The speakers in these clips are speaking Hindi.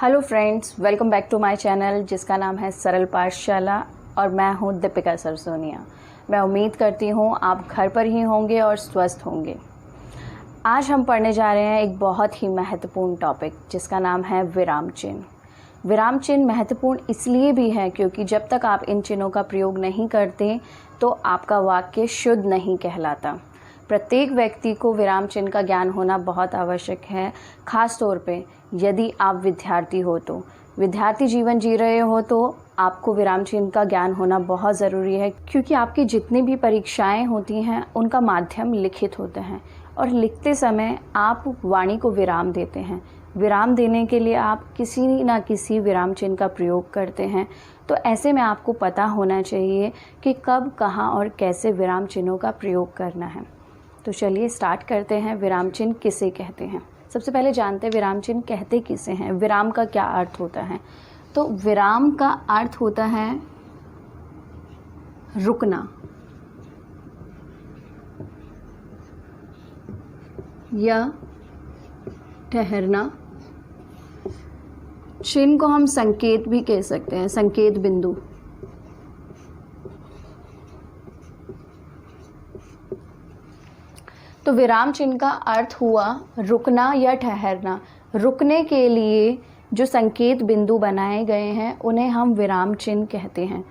Hello friends, welcome back to my channel जिसका नाम है सरल पाठशाला और मैं हूं दीपिका सरसोनिया। मैं उम्मीद करती हूं आप घर पर ही होंगे और स्वस्थ होंगे। आज हम पढ़ने जा रहे हैं एक बहुत ही महत्वपूर्ण टॉपिक जिसका नाम है विराम चिन्ह। विराम चिन्ह महत्वपूर्ण इसलिए भी है क्योंकि जब तक आप इन चिन्हों का प्रयोग नहीं करते तो आपका वाक्य शुद्ध नहीं कहलाता। प्रत्येक व्यक्ति को विराम चिन्ह का ज्ञान होना बहुत आवश्यक है, खास तौर पे यदि आप विद्यार्थी हो तो। विद्यार्थी जीवन जी रहे हो तो आपको विराम चिन्ह का ज्ञान होना बहुत ज़रूरी है, क्योंकि आपकी जितनी भी परीक्षाएं होती हैं उनका माध्यम लिखित होते हैं और लिखते समय आप वाणी को विराम देते हैं। विराम देने के लिए आप किसी न किसी विराम चिन्ह का प्रयोग करते हैं। तो ऐसे में आपको पता होना चाहिए कि कब, कहाँ और कैसे विराम चिन्हों का प्रयोग करना है। तो चलिए स्टार्ट करते हैं। विराम चिन्ह किसे कहते हैं? सबसे पहले जानते हैं विराम चिन्ह कहते किसे हैं। विराम का क्या अर्थ होता है? तो विराम का अर्थ होता है रुकना या ठहरना। चिन्ह को हम संकेत भी कह सकते हैं, संकेत बिंदु। तो विराम चिन्ह का अर्थ हुआ रुकना या ठहरना। रुकने के लिए जो संकेत बिंदु बनाए गए हैं उन्हें हम विराम चिन्ह कहते हैं।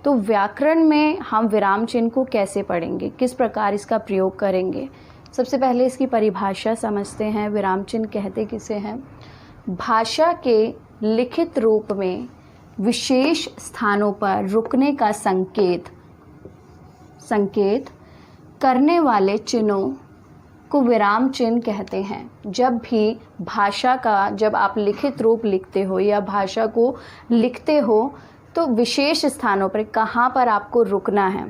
तो व्याकरण में हम विराम चिन्ह को कैसे पढ़ेंगे, किस प्रकार इसका प्रयोग करेंगे? सबसे पहले इसकी परिभाषा समझते हैं। विराम चिन्ह कहते किसे हैं? भाषा के लिखित रूप में विशेष स्थानों पर रुकने का संकेत करने वाले चिन्हों को विराम चिन्ह कहते हैं। जब भी भाषा का, जब आप लिखित रूप लिखते हो या भाषा को लिखते हो तो विशेष स्थानों पर कहाँ पर आपको रुकना है,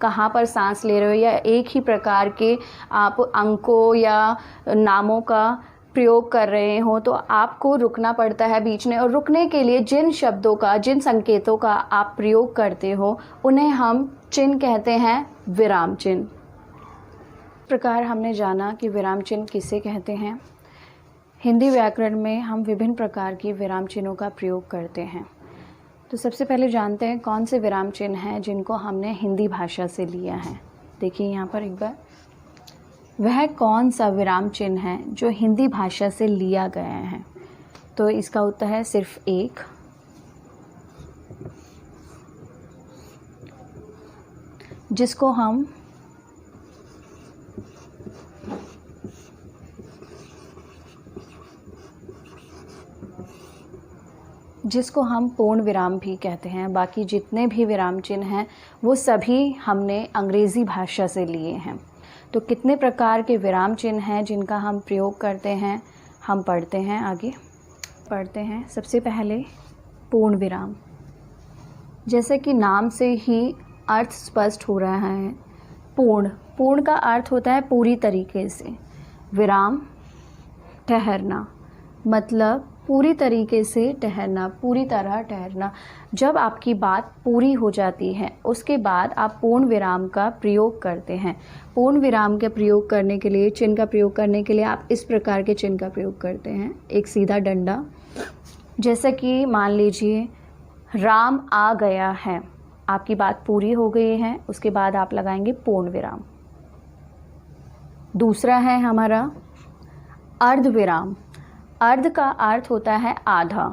कहाँ पर सांस ले रहे हो या एक ही प्रकार के आप अंकों या नामों का प्रयोग कर रहे हो तो आपको रुकना पड़ता है बीच में। और रुकने के लिए जिन शब्दों का, जिन संकेतों का आप प्रयोग करते हो उन्हें हम चिन्ह कहते हैं विराम चिन्ह। इस प्रकार हमने जाना कि विराम चिन्ह किसे कहते हैं। हिंदी व्याकरण में हम विभिन्न प्रकार की विराम चिन्हों का प्रयोग करते हैं। तो सबसे पहले जानते हैं कौन से विराम चिन्ह हैं जिनको हमने हिंदी भाषा से लिया है। देखिए यहाँ पर एक बार, वह कौन सा विराम चिन्ह है जो हिंदी भाषा से लिया गया है? तो इसका उत्तर है सिर्फ एक, जिसको हम पूर्ण विराम भी कहते हैं। बाकी जितने भी विराम चिन्ह हैं वो सभी हमने अंग्रेज़ी भाषा से लिए हैं। तो कितने प्रकार के विराम चिन्ह हैं जिनका हम प्रयोग करते हैं, हम पढ़ते हैं। आगे पढ़ते हैं। सबसे पहले पूर्ण विराम। जैसे कि नाम से ही अर्थ स्पष्ट हो रहा है, पूर्ण का अर्थ होता है पूरी तरीके से। विराम ठहरना, मतलब पूरी तरीके से ठहरना, पूरी तरह ठहरना। जब आपकी बात पूरी हो जाती है उसके बाद आप पूर्ण विराम का प्रयोग करते हैं। पूर्ण विराम का प्रयोग करने के लिए, चिन्ह का प्रयोग करने के लिए आप इस प्रकार के चिन्ह का प्रयोग करते हैं। एक सीधा डंडा, जैसे कि मान लीजिए राम आ गया है, आपकी बात पूरी हो गई है, उसके बाद आप लगाएंगे पूर्ण विराम। दूसरा है हमारा अर्ध विराम। अर्ध का अर्थ होता है आधा,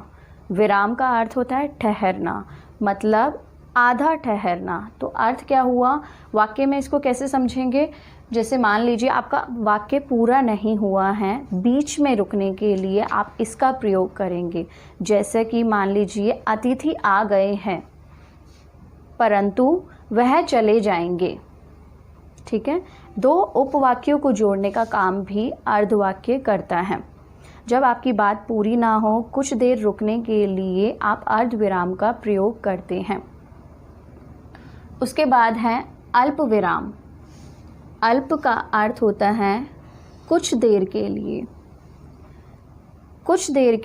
विराम का अर्थ होता है ठहरना, मतलब आधा ठहरना। तो अर्थ क्या हुआ? वाक्य में इसको कैसे समझेंगे? जैसे मान लीजिए आपका वाक्य पूरा नहीं हुआ है, बीच में रुकने के लिए आप इसका प्रयोग करेंगे। जैसे कि मान लीजिए अतिथि आ गए हैं परंतु वह चले जाएंगे। ठीक है, दो उपवाक्यों को जोड़ने का काम भी अर्धवाक्य करता है। जब आपकी बात पूरी ना हो, कुछ देर रुकने के लिए आप अर्ध विराम का प्रयोग करते हैं। उसके बाद है अल्प विराम। अल्प का अर्थ होता है कुछ देर के लिए। कुछ देर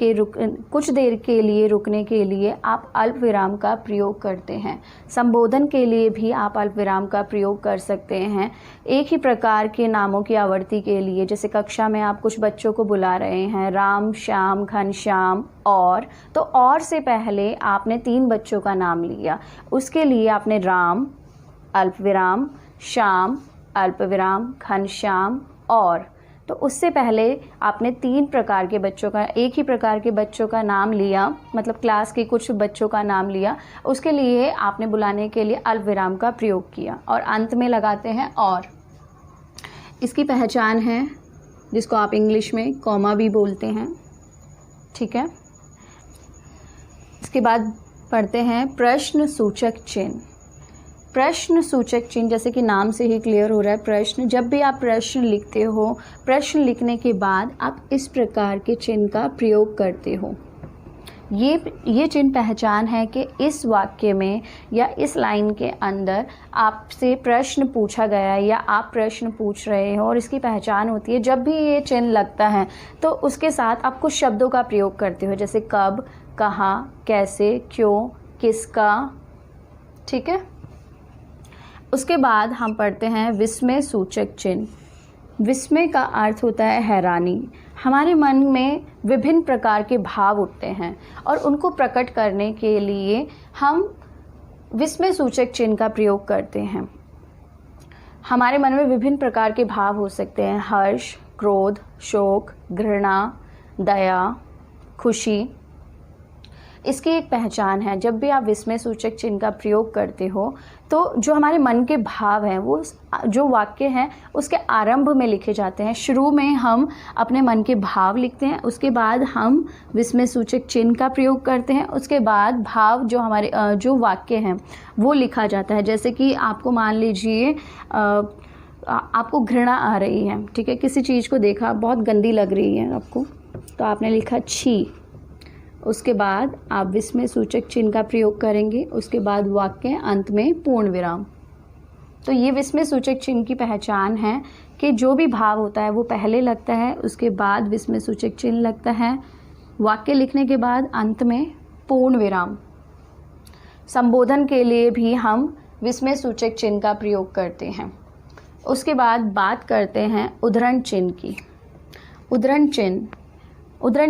के लिए रुकने के लिए आप अल्प विराम का प्रयोग करते हैं। संबोधन के लिए भी आप अल्प विराम का प्रयोग कर सकते हैं। एक ही प्रकार के नामों की आवर्ती के लिए, जैसे कक्षा में आप कुछ बच्चों को बुला रहे हैं, राम, श्याम, घनश्याम, और, तो और से पहले आपने 3 बच्चों का नाम लिया, उसके लिए आपने राम अल्प विराम, श्याम अल्प विराम, घनश्याम, और, तो उससे पहले आपने 3 प्रकार के बच्चों का, एक ही प्रकार के बच्चों का नाम लिया, मतलब क्लास के कुछ बच्चों का नाम लिया, उसके लिए आपने बुलाने के लिए अल्प विराम का प्रयोग किया, और अंत में लगाते हैं और। इसकी पहचान है, जिसको आप इंग्लिश में कॉमा भी बोलते हैं, ठीक है। इसके बाद पढ़ते हैं प्रश्न सूचक चिन्ह। प्रश्न सूचक चिन्ह, जैसे कि नाम से ही क्लियर हो रहा है, प्रश्न, जब भी आप प्रश्न लिखते हो, प्रश्न लिखने के बाद आप इस प्रकार के चिन्ह का प्रयोग करते हो। ये चिन्ह पहचान है कि इस वाक्य में या इस लाइन के अंदर आपसे प्रश्न पूछा गया है या आप प्रश्न पूछ रहे हो, और इसकी पहचान होती है जब भी ये चिन्ह लगता है तो उसके साथ आप कुछ शब्दों का प्रयोग करते हो, जैसे कब, कहाँ, कैसे, क्यों, किसका, ठीक है। उसके बाद हम पढ़ते हैं विस्मय सूचक चिन्ह। विस्मय का अर्थ होता है हैरानी। हमारे मन में विभिन्न प्रकार के भाव उठते हैं और उनको प्रकट करने के लिए हम विस्मय सूचक चिन्ह का प्रयोग करते हैं। हमारे मन में विभिन्न प्रकार के भाव हो सकते हैं, हर्ष, क्रोध, शोक, घृणा, दया, खुशी। इसकी एक पहचान है, जब भी आप विस्मय सूचक चिन्ह का प्रयोग करते हो तो जो हमारे मन के भाव हैं वो जो वाक्य हैं उसके आरंभ में लिखे जाते हैं। शुरू में हम अपने मन के भाव लिखते हैं, उसके बाद हम विस्मय सूचक चिन्ह का प्रयोग करते हैं, उसके बाद भाव जो हमारे जो वाक्य हैं वो लिखा जाता है। जैसे कि आपको मान लीजिए आपको घृणा आ रही है, ठीक है, किसी चीज़ को देखा, बहुत गंदी लग रही है आपको, तो आपने लिखा छी, उसके बाद आप विस्मय सूचक चिन्ह का प्रयोग करेंगे, उसके बाद वाक्य अंत में पूर्ण विराम। तो ये विस्मय सूचक चिन्ह की पहचान है कि जो भी भाव होता है वो पहले लगता है, उसके बाद विस्मय सूचक चिन्ह लगता है, वाक्य लिखने के बाद अंत में पूर्ण विराम। संबोधन के लिए भी हम विस्मय सूचक चिन्ह का प्रयोग करते हैं। उसके बाद बात करते हैं उद्धरण चिन्ह की। उद्धरण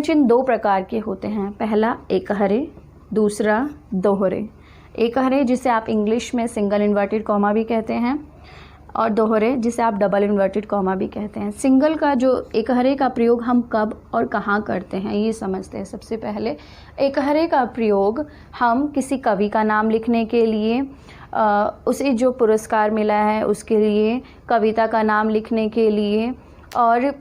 चिन्ह 2 प्रकार के होते हैं। पहला एकहरे, दूसरा दोहरे। एकहरे जिसे आप इंग्लिश में सिंगल इन्वर्टेड कॉमा भी कहते हैं, और दोहरे जिसे आप डबल इन्वर्टेड कॉमा भी कहते हैं। सिंगल का जो एकहरे का प्रयोग हम कब और कहाँ करते हैं ये समझते हैं। सबसे पहले एकहरे का प्रयोग हम किसी कवि का नाम लिखने के लिए, उसे जो पुरस्कार मिला है उसके लिए, कविता का नाम लिखने के लिए, और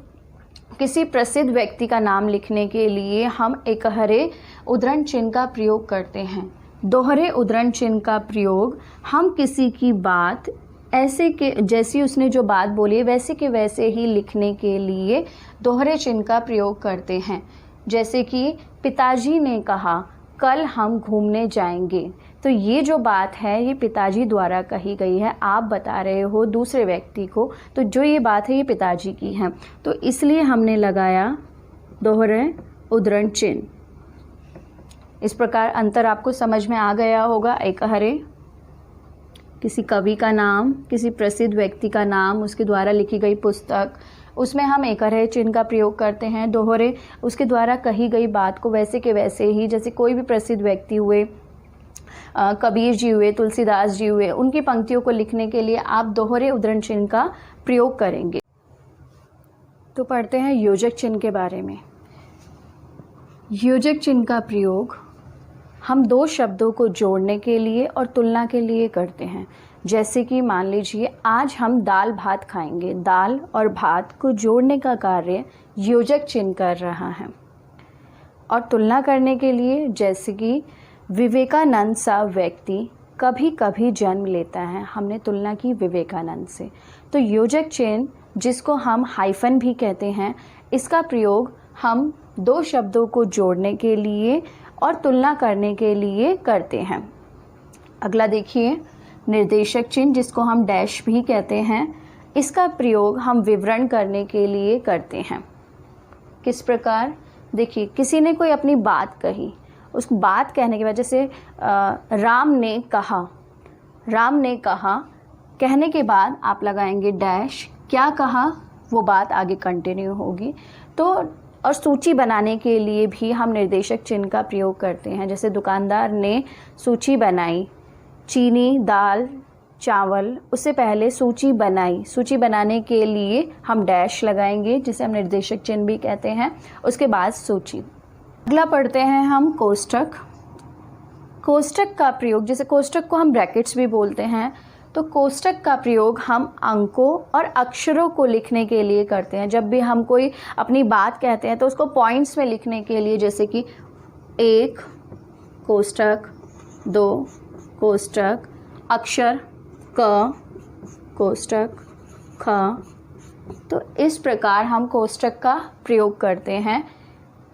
किसी प्रसिद्ध व्यक्ति का नाम लिखने के लिए हम एकहरे उद्धरण चिन्ह का प्रयोग करते हैं। दोहरे उद्धरण चिन्ह का प्रयोग हम किसी की बात ऐसे के जैसी उसने जो बात बोली है वैसे के वैसे ही लिखने के लिए दोहरे चिन्ह का प्रयोग करते हैं। जैसे कि पिताजी ने कहा कल हम घूमने जाएंगे, तो ये जो बात है ये पिताजी द्वारा कही गई है, आप बता रहे हो दूसरे व्यक्ति को, तो जो ये बात है ये पिताजी की है, तो इसलिए हमने लगाया दोहरे उद्धरण चिन्ह। इस प्रकार अंतर आपको समझ में आ गया होगा। एकहरे किसी कवि का नाम, किसी प्रसिद्ध व्यक्ति का नाम, उसके द्वारा लिखी गई पुस्तक, उसमें हम एकहरे चिन्ह का प्रयोग करते हैं। दोहरे उसके द्वारा कही गई बात को वैसे के वैसे ही, जैसे कोई भी प्रसिद्ध व्यक्ति हुए, कबीर जी हुए, तुलसीदास जी हुए, उनकी पंक्तियों को लिखने के लिए आप दोहरे उद्धरण चिन्ह का प्रयोग करेंगे। तो पढ़ते हैं योजक चिन्ह के बारे में। योजक चिन्ह का प्रयोग हम 2 शब्दों को जोड़ने के लिए और तुलना के लिए करते हैं। जैसे कि मान लीजिए आज हम दाल भात खाएंगे, दाल और भात को जोड़ने का कार्य योजक चिन्ह कर रहा है। और तुलना करने के लिए, जैसे कि विवेकानंद सा व्यक्ति कभी कभी जन्म लेता है, हमने तुलना की विवेकानंद से। तो योजक चिन्ह, जिसको हम हाइफन भी कहते हैं, इसका प्रयोग हम 2 शब्दों को जोड़ने के लिए और तुलना करने के लिए करते हैं। अगला देखिए, निर्देशक चिन्ह, जिसको हम डैश भी कहते हैं, इसका प्रयोग हम विवरण करने के लिए करते हैं। किस प्रकार? देखिए किसी ने कोई अपनी बात कही, उस बात कहने की वजह से राम ने कहा, राम ने कहा कहने के बाद आप लगाएंगे डैश, क्या कहा वो बात आगे कंटिन्यू होगी। तो और सूची बनाने के लिए भी हम निर्देशक चिन्ह का प्रयोग करते हैं। जैसे दुकानदार ने सूची बनाई, चीनी, दाल, चावल, उससे पहले सूची बनाई। सूची बनाने के लिए हम डैश लगाएंगे जिसे हम निर्देशक चिन्ह भी कहते हैं, उसके बाद सूची। अगला पढ़ते हैं हम कोष्ठक। कोष्ठक का प्रयोग, जैसे कोष्ठक को हम ब्रैकेट्स भी बोलते हैं, तो कोष्ठक का प्रयोग हम अंकों और अक्षरों को लिखने के लिए करते हैं। जब भी हम कोई अपनी बात कहते हैं तो उसको पॉइंट्स में लिखने के लिए, जैसे कि 1 कोष्ठक, 2 कोष्ठक, अक्षर क कोष्ठक ख, तो इस प्रकार हम कोष्ठक का प्रयोग करते हैं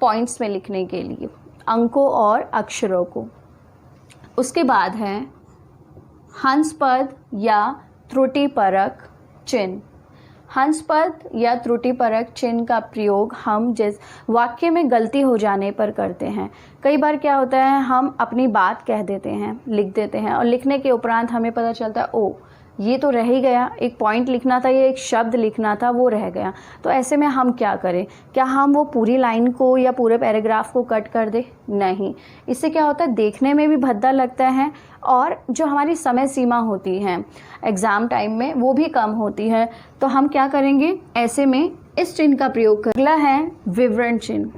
पॉइंट्स में लिखने के लिए अंकों और अक्षरों को। उसके बाद है हंसपद या त्रुटिपरक चिन्ह। हंसपद या त्रुटिपरक चिन्ह का प्रयोग हम वाक्य में गलती हो जाने पर करते हैं। कई बार क्या होता है, हम अपनी बात कह देते हैं, लिख देते हैं, और लिखने के उपरांत हमें पता चलता है ओ ये तो रह ही गया, एक पॉइंट लिखना था, ये एक शब्द लिखना था, वो रह गया। तो ऐसे में हम क्या करें, क्या हम वो पूरी लाइन को या पूरे पैराग्राफ को कट कर दें? नहीं। इससे क्या होता है, देखने में भी भद्दा लगता है और जो हमारी समय सीमा होती है एग्ज़ाम टाइम में वो भी कम होती है। तो हम क्या करेंगे, ऐसे में इस चिन्ह का प्रयोग कर। अगला है विवरण चिन्ह।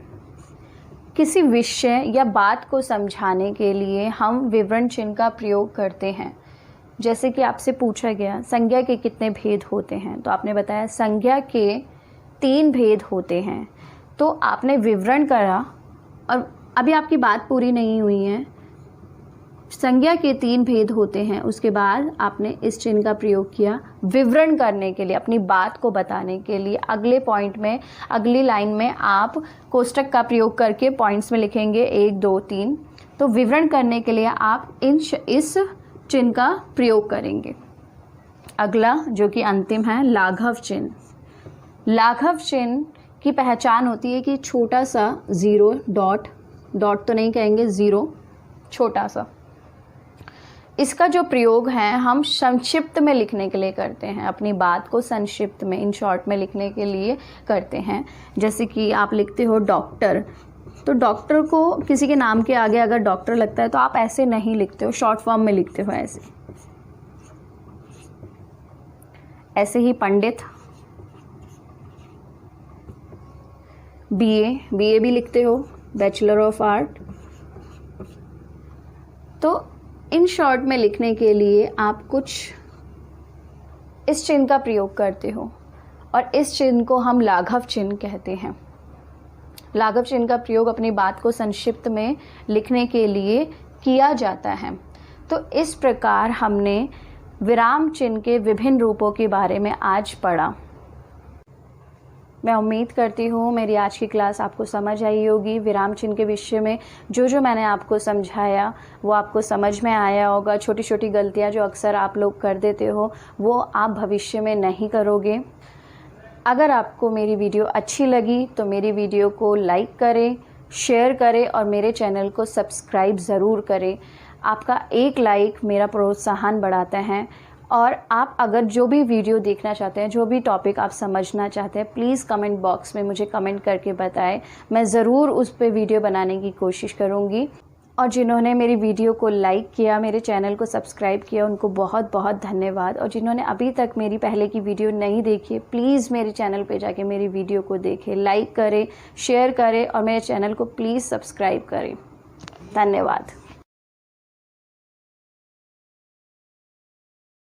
किसी विषय या बात को समझाने के लिए हम विवरण चिन्ह का प्रयोग करते हैं। जैसे कि आपसे पूछा गया संज्ञा के कितने भेद होते हैं, तो आपने बताया संज्ञा के 3 भेद होते हैं। तो आपने विवरण करा और अभी आपकी बात पूरी नहीं हुई है। संज्ञा के 3 भेद होते हैं, उसके बाद आपने इस चिन्ह का प्रयोग किया विवरण करने के लिए, अपनी बात को बताने के लिए। अगले पॉइंट में, अगली लाइन में आप कोष्ठक का प्रयोग करके पॉइंट्स में लिखेंगे 1 2 3। तो विवरण करने के लिए आप इस चिन्ह का प्रयोग करेंगे। अगला जो कि अंतिम है लाघव चिन्ह। लाघव चिन्ह की पहचान होती है कि छोटा सा 0 डॉट, डॉट तो नहीं कहेंगे, 0 छोटा सा। इसका जो प्रयोग है हम संक्षिप्त में लिखने के लिए करते हैं, अपनी बात को संक्षिप्त में, इन शॉर्ट में लिखने के लिए करते हैं। जैसे कि आप लिखते हो डॉक्टर, तो डॉक्टर को किसी के नाम के आगे अगर डॉक्टर लगता है तो आप ऐसे नहीं लिखते हो, शॉर्ट फॉर्म में लिखते हो ऐसे। ऐसे ही पंडित, बीए भी लिखते हो, बैचलर ऑफ आर्ट। तो इन शॉर्ट में लिखने के लिए आप कुछ इस चिन्ह का प्रयोग करते हो और इस चिन्ह को हम लाघव चिन्ह कहते हैं। लाघव चिन्ह का प्रयोग अपनी बात को संक्षिप्त में लिखने के लिए किया जाता है। तो इस प्रकार हमने विराम चिन्ह के विभिन्न रूपों के बारे में आज पढ़ा। मैं उम्मीद करती हूँ मेरी आज की क्लास आपको समझ आई होगी। विराम चिन्ह के विषय में जो मैंने आपको समझाया वो आपको समझ में आया होगा। छोटी छोटी गलतियाँ जो अक्सर आप लोग कर देते हो वो आप भविष्य में नहीं करोगे। अगर आपको मेरी वीडियो अच्छी लगी तो मेरी वीडियो को लाइक करें, शेयर करें और मेरे चैनल को सब्सक्राइब ज़रूर करें। आपका एक लाइक मेरा प्रोत्साहन बढ़ाता है। और आप अगर जो भी वीडियो देखना चाहते हैं, जो भी टॉपिक आप समझना चाहते हैं, प्लीज़ कमेंट बॉक्स में मुझे कमेंट करके बताएं। मैं ज़रूर उस पर वीडियो बनाने की कोशिश करूँगी। और जिन्होंने मेरी वीडियो को लाइक किया, मेरे चैनल को सब्सक्राइब किया, उनको बहुत बहुत धन्यवाद। और जिन्होंने अभी तक मेरी पहले की वीडियो नहीं देखी है, प्लीज़ मेरे चैनल पे जाके मेरी वीडियो को देखें, लाइक करें, शेयर करें और मेरे चैनल को प्लीज़ सब्सक्राइब करें। धन्यवाद।